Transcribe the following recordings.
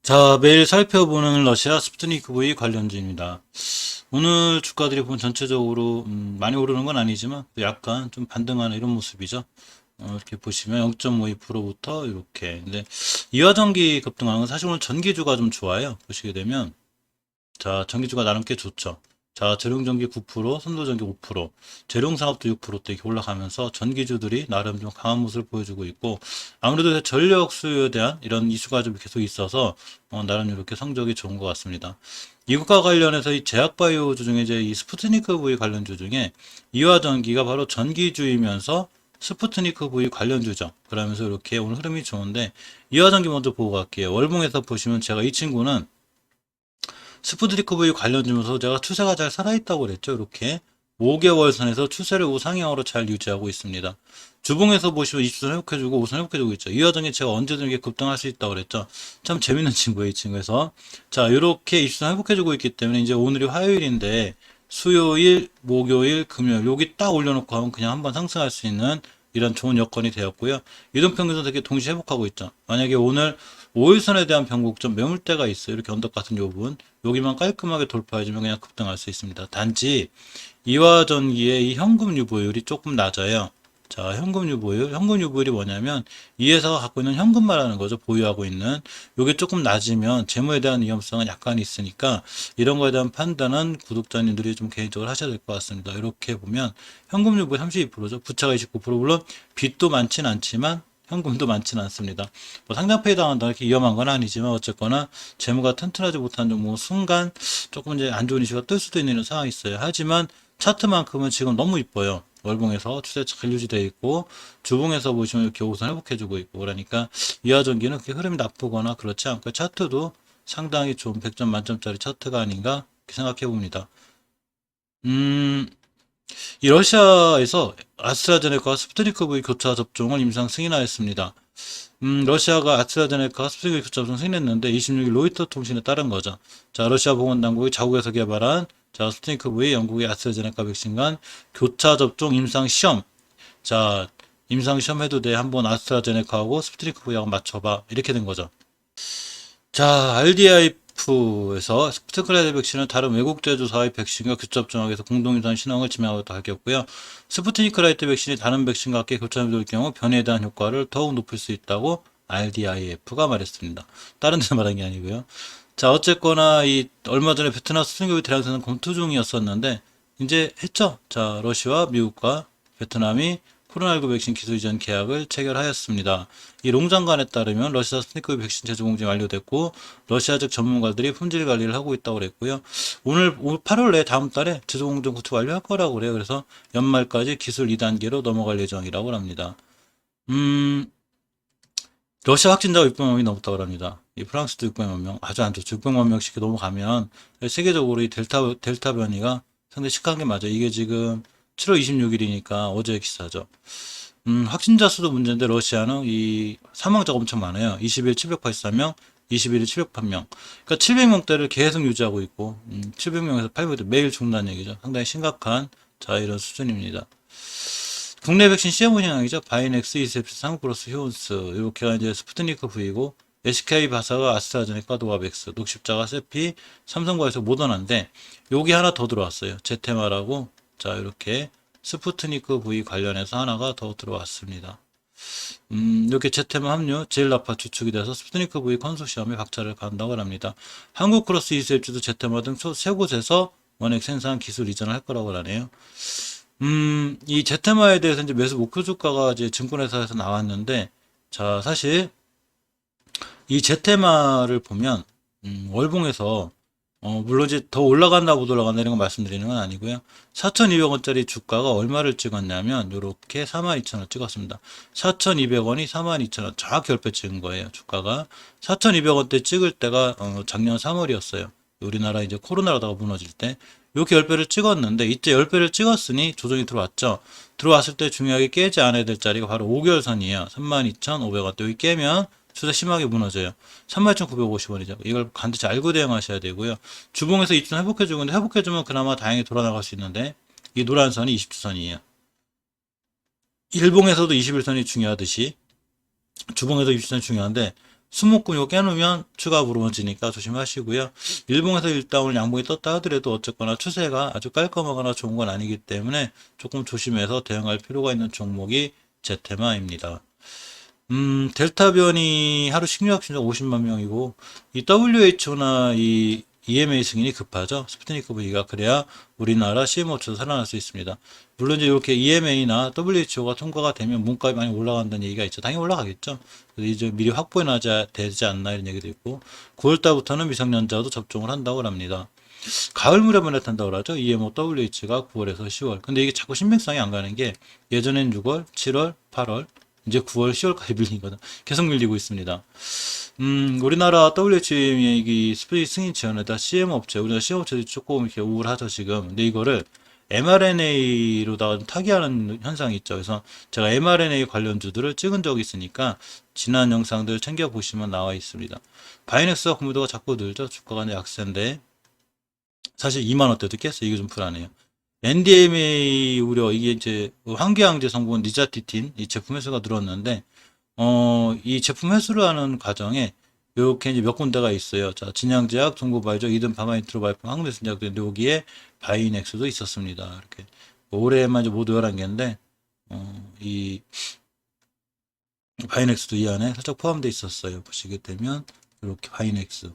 자, 매일 살펴보는 러시아 스푸트니크 V 관련주입니다. 오늘 주가들이 보면 전체적으로 많이 오르는 건 아니지만 약간 좀 반등하는 이런 모습이죠. 이렇게 보시면 0.52%부터 이렇게. 근데 이화전기 급등하는 건 사실 오늘 전기주가 좀 좋아요. 보시게 되면 자, 전기주가 나름 꽤 좋죠. 자, 재룡전기 9%, 선도전기 5%, 재룡산업도 6%대 이렇게 올라가면서 전기주들이 나름 좀 강한 모습을 보여주고 있고, 아무래도 전력 수요에 대한 이런 이슈가 좀 계속 있어서, 나름 이렇게 성적이 좋은 것 같습니다. 이것과 관련해서 이 제약바이오주 중에 이제 이 스푸트니크 V 관련주 중에 이화전기가 바로 전기주이면서 스푸트니크 V 관련주죠. 그러면서 이렇게 오늘 흐름이 좋은데, 이화전기 먼저 보고 갈게요. 월봉에서 보시면 제가 이 친구는 스푸드리크 V 관련 주면서 제가 추세가 잘 살아있다고 그랬죠. 이렇게 5개월 선에서 추세를 우상향으로 잘 유지하고 있습니다. 주봉에서 보시면 이주선 회복해주고 우선 회복해주고 있죠. 이 와중에 제가 언제든 이렇게 급등할 수 있다고 그랬죠. 참 재밌는 친구예요, 이 친구에서. 자, 이렇게 이주선 회복해주고 있기 때문에 이제 오늘이 화요일인데 수요일, 목요일, 금요일 여기 딱 올려놓고 하면 그냥 한번 상승할 수 있는 이런 좋은 여건이 되었고요. 이동평균선 되게 동시에 회복하고 있죠. 만약에 오늘 5일선에 대한 변곡점 매물대가 있어요. 이렇게 언덕 같은 요 부분. 여기만 깔끔하게 돌파해주면 그냥 급등할 수 있습니다. 단지 이화전기의 이 현금 유보율이 조금 낮아요. 자, 현금 유보율. 현금 유보율이 뭐냐면 이 회사가 갖고 있는 현금 말하는 거죠. 보유하고 있는. 요게 조금 낮으면 재무에 대한 위험성은 약간 있으니까 이런 거에 대한 판단은 구독자님들이 좀 개인적으로 하셔야 될 것 같습니다. 이렇게 보면 현금 유보율 32%죠. 부채가 29%. 물론 빚도 많진 않지만 현금도 많지는 않습니다. 뭐 상장페이 당한다 이렇게 위험한 건 아니지만 어쨌거나 재무가 튼튼하지 못한 뭐 순간 조금 이제 안 좋은 이슈가 뜰 수도 있는 이런 상황이 있어요. 하지만 차트만큼은 지금 너무 이뻐요. 월봉에서 추세 잘 유지되어 있고 주봉에서 보시면 이렇게 우선 회복해주고 있고 그러니까 이하전기는 그렇게 흐름이 나쁘거나 그렇지 않고 차트도 상당히 좋은 100점 만점짜리 차트가 아닌가 생각해 봅니다. 음, 이 러시아에서 아스트라제네카 스푸트니크 V 교차 접종을 임상 승인하였습니다. 러시아가 아스트라제네카 스푸트니크 교차 접종 승인했는데 26일 로이터 통신에 따른 거죠. 자, 러시아 보건당국이 자국에서 개발한 자, 스푸트니크 V 영국의 아스트라제네카 백신 간 교차 접종 임상 시험. 자, 임상 시험 해도 돼. 한번 아스트라제네카하고 스푸트니크 V하고 맞춰봐. 이렇게 된 거죠. 자, RDIF에서 스푸트니크 백신은 다른 외국 제조사의 백신과 교차접종하기 위해서 공동유산 신앙을 지명하겠다고 밝혔고요. 스푸트니크 라이트 백신이 다른 백신과 함께 교차점될 경우 변이에 대한 효과를 더욱 높일 수 있다고 RDIF가 말했습니다. 다른 데 말한 게 아니고요. 자, 어쨌거나 이 얼마 전에 베트남 스푸트니크 대량생산 검토 중이었었는데 이제 했죠. 자, 러시아와 미국과 베트남이 코로나19 백신 기술 이전 계약을 체결하였습니다. 이 롱장관에 따르면 러시아 스푸트니크 백신 제조 공정이 완료됐고 러시아 측 전문가들이 품질 관리를 하고 있다고 그랬고요. 오늘 8월 내 다음 달에 제조 공정 구축 완료할 거라고 그래요. 그래서 연말까지 기술 2단계로 넘어갈 예정이라고 합니다. 음, 러시아 확진자가 600만 명이 넘었다고 합니다. 이 프랑스도 600만 명, 아주 안 좋죠. 600만 명씩 넘어가면 세계적으로 이 델타 변이가 상당히 심각한 게 맞아요. 이게 지금 7월 26일이니까 어제 기사죠. 확진자 수도 문제인데 러시아는 이 사망자가 엄청 많아요. 20일 783명, 21일 708명. 그러니까 700명대를 계속 유지하고 있고 700명에서 800명 매일 죽는다는 얘기죠. 상당히 심각한 자 이런 수준입니다. 국내 백신 시험 운영이죠. 바이넥스, 이셉스, 상프로스, 효온스 이렇게가 이제 스푸트니크 V고 SK 바사가 아스트라제네카, 노바백스, 녹십자가 세피, 삼성과에서 모더나인데 여기 하나 더 들어왔어요. 제테마라고 자 이렇게 스푸트니크 V 관련해서 하나가 더 들어왔습니다. 이렇게 제테마 합류, 제일라파 주축이 돼서 스푸트니크 V 컨소시엄에 박차를 가한다고 합니다. 한국 크로스 이스앱주도 제테마 등 세 곳에서 원액 생산 기술 이전을 할 거라고 하네요. 이 제테마에 대해서 이제 매수 목표 주가가 이제 증권회사에서 나왔는데, 자, 사실 이 제테마를 보면, 월봉에서, 물론 이제 더 올라간다, 못 올라간다 이런 거 말씀드리는 건 아니고요. 4,200원짜리 주가가 얼마를 찍었냐면, 요렇게 42,000원 찍었습니다. 4,200원이 42,000원, 정확히 10배 찍은 거예요, 주가가. 4,200원대 찍을 때가, 작년 3월이었어요. 우리나라 이제 코로나로다가 무너질 때. 이렇게 10배를 찍었는데 이때 10배를 찍었으니 조정이 들어왔죠. 들어왔을 때 중요하게 깨지 않아야 될 자리가 바로 5개월 선이에요. 32,500원대 여기 깨면 추세 심하게 무너져요. 32,950원이죠. 이걸 반드시 알고 대응하셔야 되고요. 주봉에서 이점 회복해주고 있는데 회복해주면 그나마 다행히 돌아나갈 수 있는데 이 노란 선이 20주선이에요. 일봉에서도 21선이 중요하듯이 주봉에서 20선이 중요한데 수목금 이거 깨놓으면 추가 부러워지니까 조심하시고요. 일봉에서 일단 오늘 양봉이 떴다 하더라도 어쨌거나 추세가 아주 깔끔하거나 좋은 건 아니기 때문에 조금 조심해서 대응할 필요가 있는 종목이 제테마입니다. 델타 변이 하루 식료약 신자 50만 명이고, 이 WHO나 이 EMA 승인이 급하죠. 스푸트니크 V가 그래야 우리나라 CMO처도 살아날 수 있습니다. 물론 이제 이렇게 EMA나 WHO가 통과가 되면 문값이 많이 올라간다는 얘기가 있죠. 당연히 올라가겠죠. 그래서 이제 미리 확보해놔야 되지 않나 이런 얘기도 있고, 9월달부터는 미성년자도 접종을 한다고 합니다. 가을 무렵에 나타난다고 하죠. EMO WH가 9월에서 10월. 근데 이게 자꾸 신빙성이 안 가는 게 예전엔 6월, 7월, 8월, 이제 9월, 10월까지 밀리거든. 계속 밀리고 있습니다. 우리나라 WHM이 스프레이 승인 지원에다 CM 업체, 우리나라 CM 업체들이 조금 이렇게 우울하죠, 지금. 근데 이거를 mRNA로다가 타기하는 현상이 있죠. 그래서 제가 mRNA 관련주들을 찍은 적이 있으니까 지난 영상들 챙겨보시면 나와 있습니다. 바이넥스가 구매도가 자꾸 늘죠. 주가가 약세인데. 사실 2만원대도 깼어요. 이게 좀 불안해요. NDMA 우려, 이게 이제 환기항제 성분 니자티틴, 이 제품 회수가 늘었는데, 이 제품 회수를 하는 과정에 이렇게 이제 몇 군데가 있어요. 자, 진양제약, 동부발적, 이든 파마인트로 발품, 항공대순제약인데 여기에 바이넥스도 있었습니다. 이렇게 올해만 이제 모두 11개인데, 이 바이넥스도 이 안에 살짝 포함되어 있었어요. 보시게 되면 이렇게 바이넥스.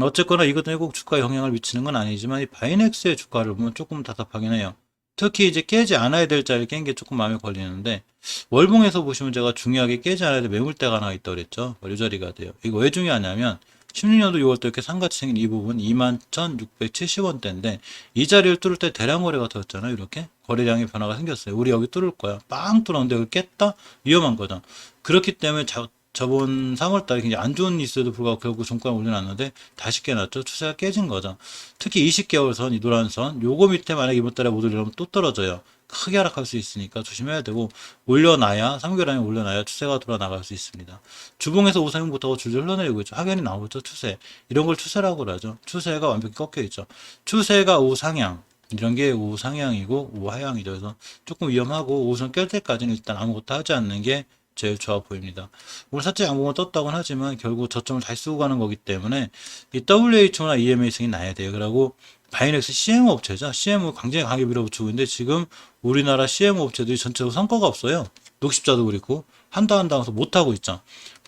어쨌거나 이것도 꼭 주가에 영향을 미치는 건 아니지만 이 바이넥스의 주가를 보면 조금 답답하긴 해요. 특히 이제 깨지 않아야 될 자리를 깬 게 조금 마음에 걸리는데, 월봉에서 보시면 제가 중요하게 깨지 않아야 될 매물대가 하나 있다고 그랬죠. 이 자리가 돼요. 이거 왜 중요하냐면 16년도 6월달 이렇게 상같이 생긴 이 부분 21,670원대인데 이 자리를 뚫을 때 대량 거래가 터졌잖아요. 이렇게 거래량의 변화가 생겼어요. 우리 여기 뚫을 거야. 빵 뚫었는데 여기 깼다? 위험한 거죠. 그렇기 때문에 저번 3월달에 굉장히 안 좋은 뉴스에도 불구하고 결국 종가를 올려놨는데 다시 깨놨죠. 추세가 깨진 거죠. 특히 20개월 선, 이 노란 선, 요거 밑에 만약에 이번 달에 못 올리려면 또 떨어져요. 크게 하락할 수 있으니까 조심해야 되고, 올려놔야 3개월 안에 올려놔야 추세가 돌아 나갈 수 있습니다. 주봉에서 우상향부터 줄줄 흘러내리고 있죠. 하견이 나오죠. 추세, 이런 걸 추세라고 그러죠. 추세가 완벽히 꺾여 있죠. 추세가 우상향, 이런 게 우상향이고 우하향이죠. 그래서 조금 위험하고 우선 깰 때까지는 일단 아무것도 하지 않는 게 제일 좋아 보입니다. 오늘 살짝 양봉은 떴다고는 하지만 결국 저점을 잘 쓰고 가는 거기 때문에 이 WHO나 EMA 승이 나야 돼요. 그리고 바이넥스 CM 업체죠. CM을 굉장히 강하게 밀어붙이고 있는데 지금 우리나라 CM 업체들이 전체적으로 성과가 없어요. 녹십자도 그렇고 한다 하면서 못하고 있죠.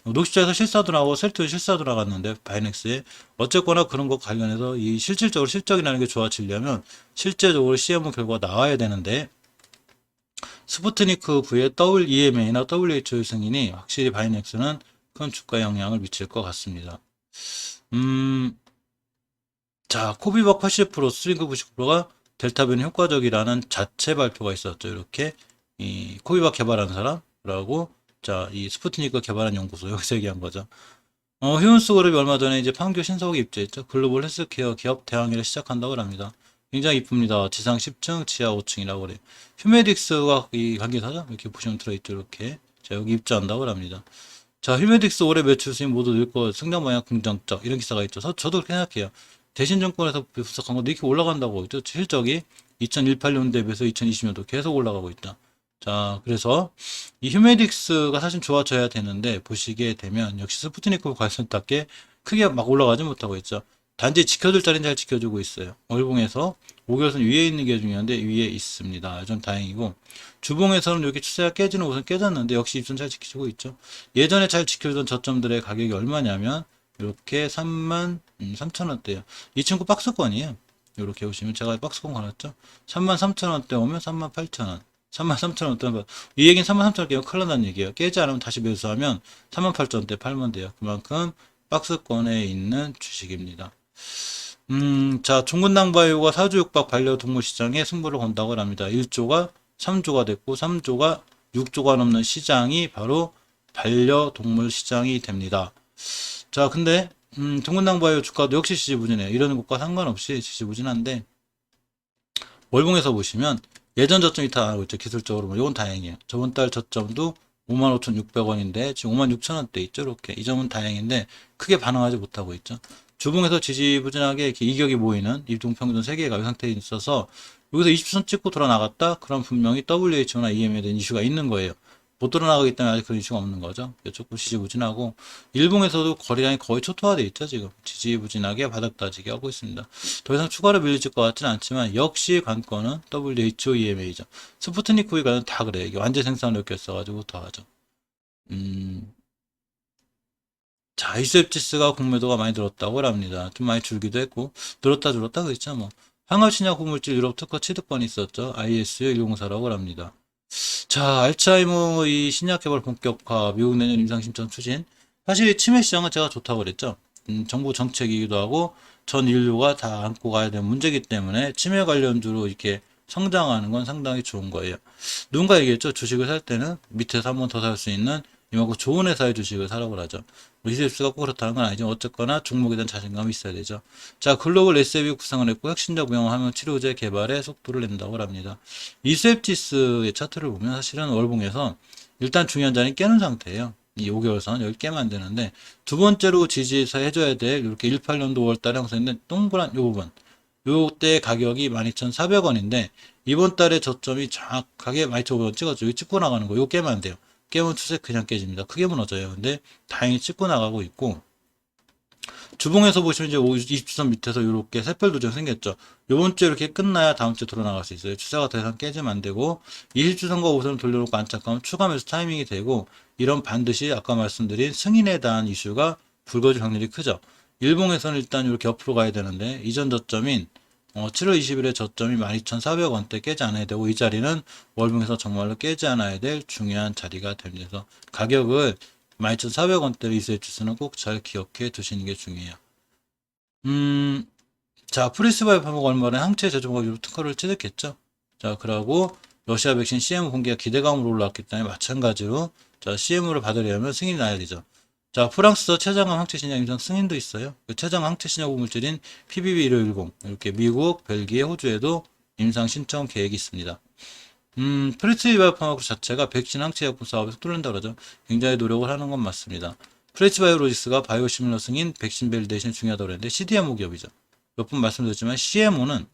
녹십자에서 실사도 나오고 셀트에 실사도 나갔는데 바이넥스에 어쨌거나 그런 것 관련해서 이 실질적으로 실적이 나는 게 좋아지려면 실제적으로 CM 결과가 나와야 되는데 스푸트니크 V의 EMA나 WHO 승인이 확실히 바이넥스는 큰 주가 영향을 미칠 것 같습니다. 자, 코비박 80%, 스트링크 99%가 델타 변이 효과적이라는 자체 발표가 있었죠. 이렇게 이 코비박 개발한 사람이라고, 자, 이 스푸트니크 개발한 연구소 여기서 얘기한 거죠. 휴먼스 그룹이 얼마 전에 이제 판교 신사옥에 입주했죠. 글로벌 헬스케어 기업 대항해를 시작한다고 합니다. 굉장히 이쁩니다. 지상 10층, 지하 5층이라고 그래요. 휴메딕스가 이 관계사죠. 이렇게 보시면 들어있죠. 이렇게. 자, 여기 입주한다고 합니다. 자, 휴메딕스 올해 매출 수익 모두 늘 거, 성장 방향 긍정적. 이런 기사가 있죠. 저도 그렇게 생각해요. 대신정권에서 분석한 것도 이렇게 올라간다고 있죠. 실적이 2018년 대비해서 2020년도 계속 올라가고 있다. 자, 그래서 이 휴메딕스가 사실 좋아져야 되는데 보시게 되면 역시 스푸트니크 관련답게 크게 막 올라가지 못하고 있죠. 단지 지켜줄 자리는 잘 지켜주고 있어요. 월봉에서 5개월선 위에 있는 게 중요한데 위에 있습니다. 좀 다행이고, 주봉에서는 이렇게 추세가 깨지는 곳은 깨졌는데 역시 입선 잘 지켜주고 있죠. 예전에 잘 지켜주던 저점들의 가격이 얼마냐면 이렇게 33,000원대요. 이 친구 박스권이에요. 이렇게 보시면 제가 박스권 걸었죠. 33,000원대 오면 38,000원. 33,000원대. 이 얘기는 33,000원대 큰일 난다는 얘기예요. 깨지 않으면 다시 매수하면 38,000원대 팔면 돼요. 그만큼 박스권에 있는 주식입니다. 자, 종근당바이오가 사주 육박 반려동물 시장에 승부를 건다고 합니다. 1조가 3조가 됐고 3조가 6조가 넘는 시장이 바로 반려동물 시장이 됩니다. 자, 근데 종근당바이오 주가도 역시 지지부진해요. 이러는 것과 상관없이 지지부진한데, 월봉에서 보시면 예전 저점이 다 나오고 있죠. 기술적으로. 이건 다행이에요. 저번 달 저점도 55,600원인데 지금 56,000원대 있죠. 이렇게. 이 점은 다행인데 크게 반응하지 못하고 있죠. 주봉에서 지지부진하게 이렇게 이격이 보이는 이동평균 3개가 이 상태에 있어서 여기서 20선 찍고 돌아 나갔다? 그럼 분명히 WHO나 EM에 대한 이슈가 있는 거예요. 못 드러나가기 때문에 아직 그런 이슈가 없는 거죠. 조금 지지부진하고 일봉에서도 거래량이 거의 초토화돼 있죠. 지금 지지부진하게 바닥 다지게 하고 있습니다. 더 이상 추가로 밀릴 것 같지는 않지만 역시 관건은 WHOEMA죠. 스푸트니크 V가 다 그래요. 이게 완전 생산을 꼈어가지고 더 하죠. 자, 이셉지스가 공매도가 많이 늘었다고 합니다. 좀 많이 줄기도 했고, 늘었다 줄었다 그랬죠, 뭐. 항암신약 고물질 유럽 특허 취득권이 있었죠. ISU104라고 합니다. 자, 알츠하이머 이 신약 개발 본격화, 미국 내년 임상 신청 추진. 사실 이 치매 시장은 제가 좋다고 그랬죠. 정부 정책이기도 하고 전 인류가 다 안고 가야 되는 문제이기 때문에 치매 관련주로 이렇게 성장하는 건 상당히 좋은 거예요. 누군가 얘기했죠. 주식을 살 때는 밑에서 한 번 더 살 수 있는 이만큼 좋은 회사의 주식을 사라고 하죠. 리셉스가 꼭 그렇다는 건 아니죠. 어쨌거나 종목에 대한 자신감이 있어야 되죠. 자, 글로벌 SAB 구상을 했고 핵심적 명함형 치료제 개발에 속도를 낸다고 합니다. 이셉티스의 차트를 보면 사실은 월봉에서 일단 중요한 자리는 깨는 상태예요. 이 5개월선 여기 깨면 안 되는데 두 번째로 지지해서 해줘야 될 이렇게 18년도 5월달에 형성된 동그란 요 부분 요때 가격이 12,400원인데 이번 달에 저점이 정확하게 12,500원 찍었죠. 여기 찍고 나가는 거 이거 깨면 안 돼요. 깨면 추세 그냥 깨집니다. 크게 무너져요. 근데 다행히 찍고 나가고 있고 주봉에서 보시면 이제 20주선 밑에서 이렇게 샛별 도전 생겼죠. 요번 주 이렇게 끝나야 다음 주 돌아나갈 수 있어요. 추세가 더 이상 깨지면 안 되고 20주선과 5선을 돌려놓고 안착하면 추가 매수 타이밍이 되고 이런 반드시 아까 말씀드린 승인에 대한 이슈가 불거질 확률이 크죠. 일봉에서는 일단 이렇게 옆으로 가야 되는데 이전 저점인 7월 20일에 저점이 12,400원대 깨지 않아야 되고 이 자리는 월봉에서 정말로 깨지 않아야 될 중요한 자리가 됩니다. 그래서 가격을 12,400원대로 이수해 주스는 꼭 잘 기억해 두시는 게 중요해요. 자, 프리스바이오 파모가 얼마 전에 항체 제조가 특허를 취득했죠. 자, 그러고 러시아 백신 CM 공개가 기대감으로 올라왔기 때문에 마찬가지로 자, CM을 받으려면 승인이 나야 되죠. 자, 프랑스 최장암 항체 신약 임상 승인도 있어요. 그 최장암 항체 신약 물질인 PBB1510 이렇게 미국, 벨기에, 호주에도 임상 신청 계획이 있습니다. 프레스바이오파마그 자체가 백신 항체 약품 사업에 속도를 낸다 그러죠. 굉장히 노력을 하는 건 맞습니다. 프레스바이오로직스가 바이오시밀러 승인 백신 밸리데이션이 중요하다고 그랬는데 CDMO 기업이죠. 몇 번 말씀드렸지만 CMO는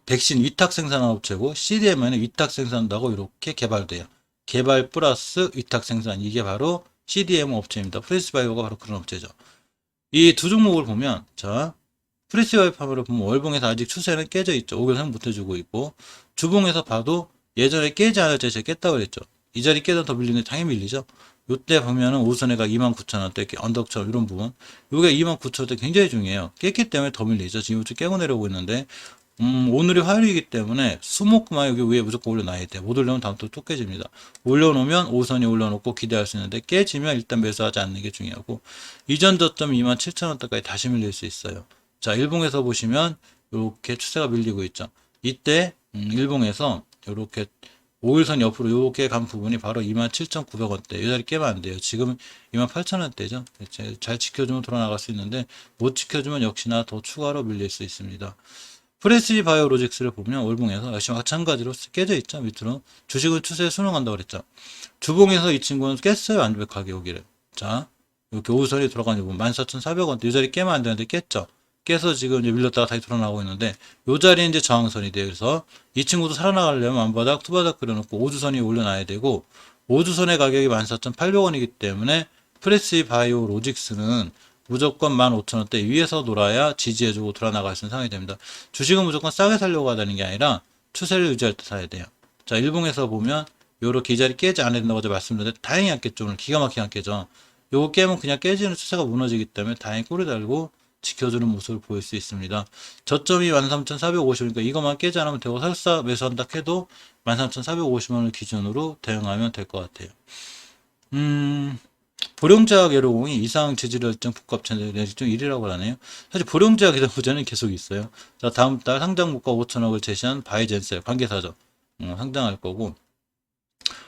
백신 위탁 생산한 업체고 CDMO는 위탁 생산도 하고 이렇게 개발돼요. 개발 플러스 위탁 생산 이게 바로 CDMO 업체입니다. 프레스바이오가 바로 그런 업체죠. 이 두 종목을 보면 자 프레스바이오 파머를 보면 월봉에서 아직 추세는 깨져 있죠. 5개월 못 해주고 있고 주봉에서 봐도 예전에 깨지 않을 때 제가 깼다고 그랬죠. 이 자리 깨도 더 밀리는데 당연히 밀리죠. 요때 보면은 오선회가 29,000원대 이렇게 언덕처럼 이런 부분 요게 29,000원대 굉장히 중요해요. 깼기 때문에 더 밀리죠. 지금 깨고 내려오고 있는데 오늘이 화요일이기 때문에 수목금만 여기 위에 무조건 올려놔야 돼. 못 올려놓으면 다음 또 깨집니다. 올려놓으면 오선이 올려놓고 기대할 수 있는데 깨지면 일단 매수하지 않는 게 중요하고 이전 저점 27,000원대까지 다시 밀릴 수 있어요. 자, 일봉에서 보시면 이렇게 추세가 밀리고 있죠. 이때 일봉에서 이렇게 5일선 옆으로 이렇게 간 부분이 바로 27,900원대. 이 자리 깨면 안 돼요. 지금 28,000원대죠. 잘 지켜주면 돌아나갈 수 있는데 못 지켜주면 역시나 더 추가로 밀릴 수 있습니다. 프레시 바이오로직스를 보면 월봉에서 역시 마찬가지로 깨져 있죠. 밑으로 주식은 추세에 순응한다고 그랬죠. 주봉에서 이 친구는 깼어요. 완벽하게 여기를. 자, 이렇게 오선이 들어가는 부분 14,400원대. 이 자리 깨면 안 되는데 깼죠. 깨서 지금 이제 밀렸다가 다시 돌아나오고 있는데 요 자리에 이제 저항선이 돼요. 그래서 이 친구도 살아나가려면 안바닥, 투바닥 그려놓고 5주선이 올려놔야 되고 5주선의 가격이 14,800원이기 때문에 프레시 바이오 로직스는 무조건 15,000원대 위에서 놀아야 지지해주고 돌아나갈 수 있는 상황이 됩니다. 주식은 무조건 싸게 살려고 하다는 게 아니라 추세를 유지할 때 사야 돼요. 자, 일봉에서 보면 요렇게 이 자리 깨지 않아야 된다고 어제 말씀드렸는데 다행히 안 깼죠. 오늘 기가 막히게 안 깨져. 요거 깨면 그냥 깨지는 추세가 무너지기 때문에 다행히 꼬리 달고 지켜주는 모습을 보일 수 있습니다. 저점이 13,450원이니까 이것만 깨지 않으면 되고 설사 매수한다 해도 13,450원을 기준으로 대응하면 될 것 같아요. 보령제약 예로공이 이상 지지율증 복합체 내식 중 1위라고 하네요. 사실 보령제약 이런 부재는 계속 있어요. 자, 다음 달 상장 목가 5천억을 제시한 바이젠셀 관계사죠. 상장할 거고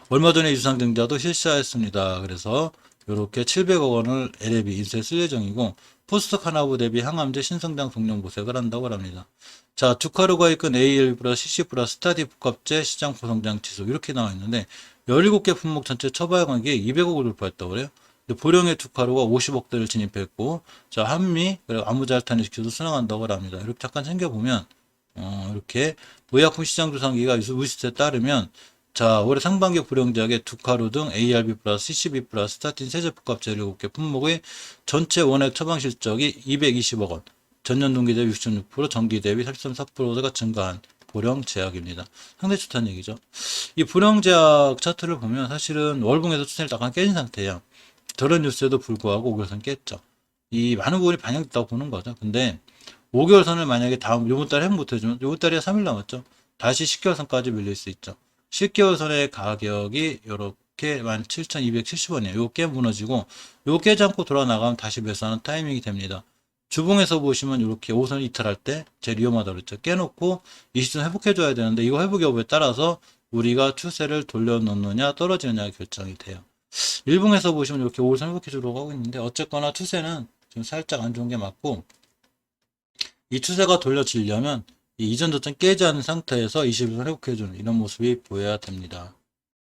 얼마 전에 유상증자도 실시하였습니다. 그래서 이렇게 700억 원을 LAB 인수에 쓸 예정이고 포스트카나브 대비 항암제 신성장 동력 모색을 한다고 합니다. 자, 주카루가 이끈 AL 플러스 CC 플러스 스타디 복합제 시장 고성장 지수 이렇게 나와 있는데 17개 품목 전체 처발 관계에 200억을 돌파했다고 그래요. 보령의 주카루가 50억대를 진입했고 자, 한미 그리고 아무잘탄을 시켜서 순항한다고 합니다. 이렇게 잠깐 챙겨보면 이렇게 의약품 시장 조상기가 우시스에 따르면 자, 올해 상반기 불영제약의 두카루 등 ARB 플러스 CCB 플러스 스타틴 세제폭합 제 7개 품목의 전체 원액 처방 실적이 220억 원, 전년 동기 대비 6.6%, 전기 대비 33.4%가 증가한 불영제약입니다. 상당히 좋다는 얘기죠. 이 불영제약 차트를 보면 사실은 월봉에서 추세를 약간 깨진 상태예요. 저런 뉴스에도 불구하고 5개월선 깼죠. 이 많은 부분이 반영됐다고 보는 거죠. 근데 5개월선을 만약에 다음 요번 달에 회복 못해주면 요번 달에 3일 남았죠. 다시 10개월선까지 밀릴 수 있죠. 10개월선의 가격이 이렇게 17,270원이에요. 요게 무너지고 요 깨지 않고 돌아 나가면 다시 매수하는 타이밍이 됩니다. 주봉에서 보시면 이렇게 5선 이탈할 때 제일 위험하다 그랬죠. 깨놓고 이 시점 회복해줘야 되는데 이거 회복 여부에 따라서 우리가 추세를 돌려놓느냐 떨어지느냐 결정이 돼요. 일봉에서 보시면 이렇게 5선 회복해주려고 하고 있는데 어쨌거나 추세는 지금 살짝 안 좋은 게 맞고 이 추세가 돌려지려면 이 이전 저점 깨지 않은 상태에서 21선 회복해주는 이런 모습이 보여야 됩니다.